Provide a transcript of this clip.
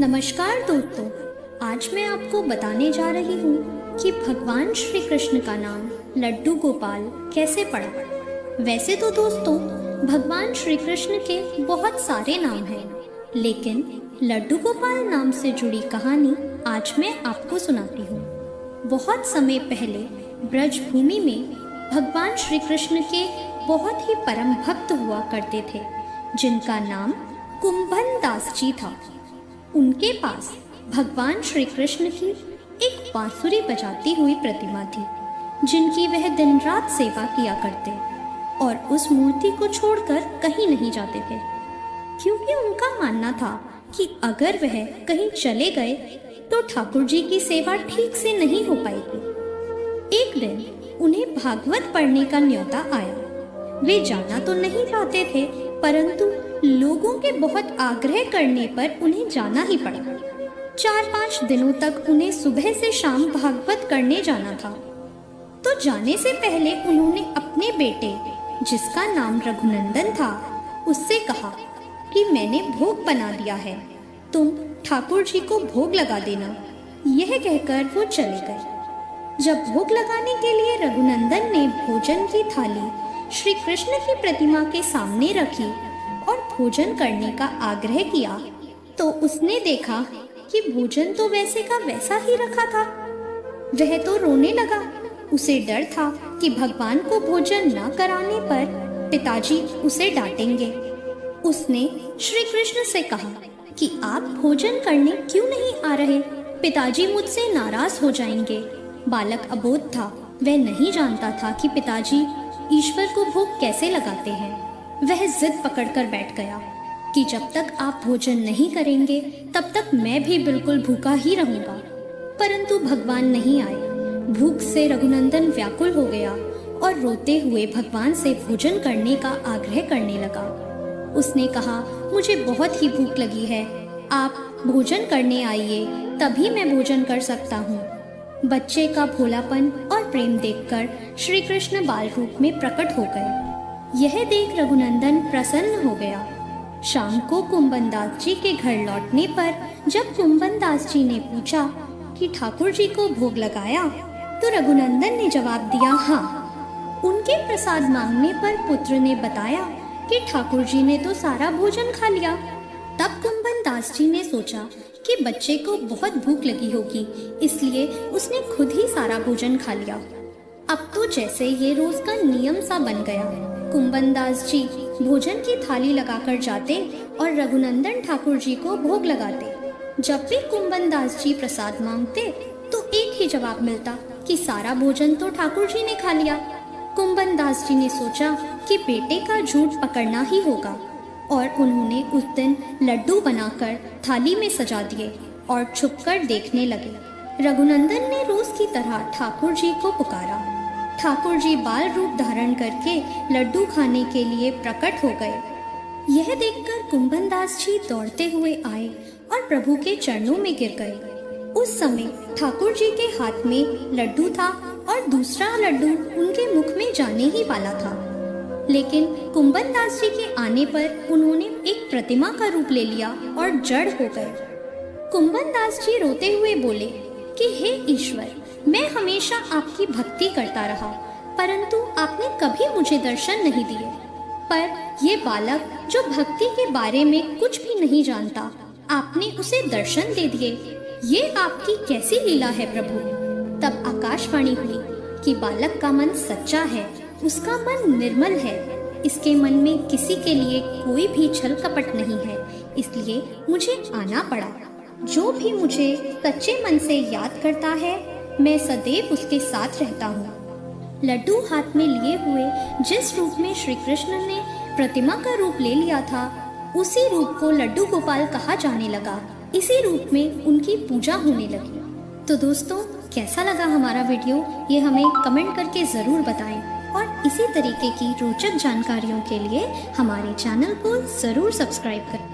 नमस्कार दोस्तों, आज मैं आपको बताने जा रही हूँ कि भगवान श्री कृष्ण का नाम लड्डू गोपाल कैसे पड़ा। वैसे तो दोस्तों भगवान श्री कृष्ण के बहुत सारे नाम हैं, लेकिन लड्डू गोपाल नाम से जुड़ी कहानी आज मैं आपको सुनाती हूँ। बहुत समय पहले ब्रज भूमि में भगवान श्री कृष्ण के बहुत ही परम भक्त हुआ करते थे, जिनका नाम कुंभन दास जी था। उनके पास भगवान श्री कृष्ण की एक बांसुरी बजाती हुई प्रतिमा थी, जिनकी वह दिन रात सेवा किया करते और उस मूर्ति को छोड़कर कहीं नहीं जाते थे, क्योंकि उनका मानना था कि अगर वह कहीं चले गए तो ठाकुर जी की सेवा ठीक से नहीं हो पाएगी। एक दिन उन्हें भागवत पढ़ने का न्योता आया। वे जाना तो नहीं चाहते थे, परंतु लोगों के बहुत आग्रह करने पर उन्हें जाना ही पड़ा। 4-5 दिनों तक उन्हें सुबह से शाम भागवत करने जाना था। तो जाने से पहले उन्होंने अपने बेटे, जिसका नाम रघुनंदन था, उससे कहा कि मैंने भोग बना दिया है, तुम ठाकुर जी को भोग लगा देना। यह कहकर वो चले गए। जब भोग लगाने के लिए रघुनंदन ने भोजन की थाली श्री कृष्ण की प्रतिमा के सामने रखी और भोजन करने का आग्रह किया, तो उसने देखा कि भोजन तो वैसे का वैसा ही रखा था। वह तो रोने लगा। उसे डर था कि भगवान को भोजन न कराने पर पिताजी उसे डांटेंगे। उसने श्री कृष्ण से कहा कि आप भोजन करने क्यों नहीं आ रहे, पिताजी मुझसे नाराज हो जाएंगे। बालक अबोध था, वह नहीं जानता था कि पिताजी ईश्वर को भोग कैसे लगाते हैं। वह जिद पकड़कर बैठ गया कि जब तक आप भोजन नहीं करेंगे तब तक मैं भी बिल्कुल भूखा ही रहूंगा। परंतु भगवान नहीं आए। भूख से रघुनंदन व्याकुल हो गया और रोते हुए भगवान से भोजन करने का आग्रह करने लगा। उसने कहा, मुझे बहुत ही भूख लगी है, आप भोजन करने आइए, तभी मैं भोजन कर सकता हूँ। बच्चे का भोलापन और प्रेम देखकर श्री कृष्ण बाल रूप में प्रकट हो गए। यह देख रघुनंदन प्रसन्न हो गया। शाम को कुंभन दास जी के घर लौटने पर जब कुंभन दास जी ने पूछा कि ठाकुर जी को भोग लगाया, तो रघुनंदन ने जवाब दिया, हाँ। उनके प्रसाद मांगने पर पुत्र ने बताया कि ठाकुर जी ने तो सारा भोजन खा लिया। तब कुंभन दास जी ने सोचा कि बच्चे को बहुत भूख लगी होगी, इसलिए उसने खुद ही सारा भोजन खा लिया। अब तो जैसे ये रोज का नियम सा बन गया। कुंभन दास जी भोजन की थाली लगाकर जाते और रघुनंदन ठाकुर जी को भोग लगाते। जब भी कुंभन दास जी प्रसाद मांगते तो एक ही जवाब मिलता कि सारा भोजन तो ठाकुर जी ने खा लिया। कुंभन दास जी ने सोचा कि बेटे का झूठ पकड़ना ही होगा और उन्होंने उस दिन लड्डू बनाकर थाली में सजा दिए और छुपकर देखने लगे। रघुनंदन ने रोज की तरह ठाकुर जी को पुकारा। ठाकुर जी बाल रूप धारण करके लड्डू खाने के लिए प्रकट हो गए। यह देखकर कुंभन दास जी दौड़ते हुए आए और प्रभु के चरणों में गिर गए। उस समय ठाकुर जी के हाथ में लड्डू था और दूसरा लड्डू उनके मुख में जाने ही वाला था, लेकिन कुंभन दास जी के आने पर उन्होंने एक प्रतिमा का रूप ले लिया और जड़ हो गए। कुंभन दास जी रोते हुए बोले कि हे ईश्वर, मैं हमेशा आपकी भक्ति करता रहा, परंतु आपने कभी मुझे दर्शन नहीं दिए। पर ये बालक जो भक्ति के बारे में कुछ भी नहीं जानता, आपने उसे दर्शन दे दिए। ये आपकी कैसी लीला है प्रभु। तब आकाशवाणी हुई कि बालक का मन सच्चा है, उसका मन निर्मल है, इसके मन में किसी के लिए कोई भी छल कपट नहीं है, इसलिए मुझे आना पड़ा। जो भी मुझे सच्चे मन से याद करता है, मैं सदैव उसके साथ रहता हूँ। लड्डू हाथ में लिए हुए जिस रूप में श्री कृष्ण ने प्रतिमा का रूप ले लिया था, उसी रूप को लड्डू गोपाल कहा जाने लगा। इसी रूप में उनकी पूजा होने लगी। तो दोस्तों, कैसा लगा हमारा वीडियो, ये हमें कमेंट करके ज़रूर बताएं और इसी तरीके की रोचक जानकारियों के लिए हमारे चैनल को ज़रूर सब्सक्राइब करें।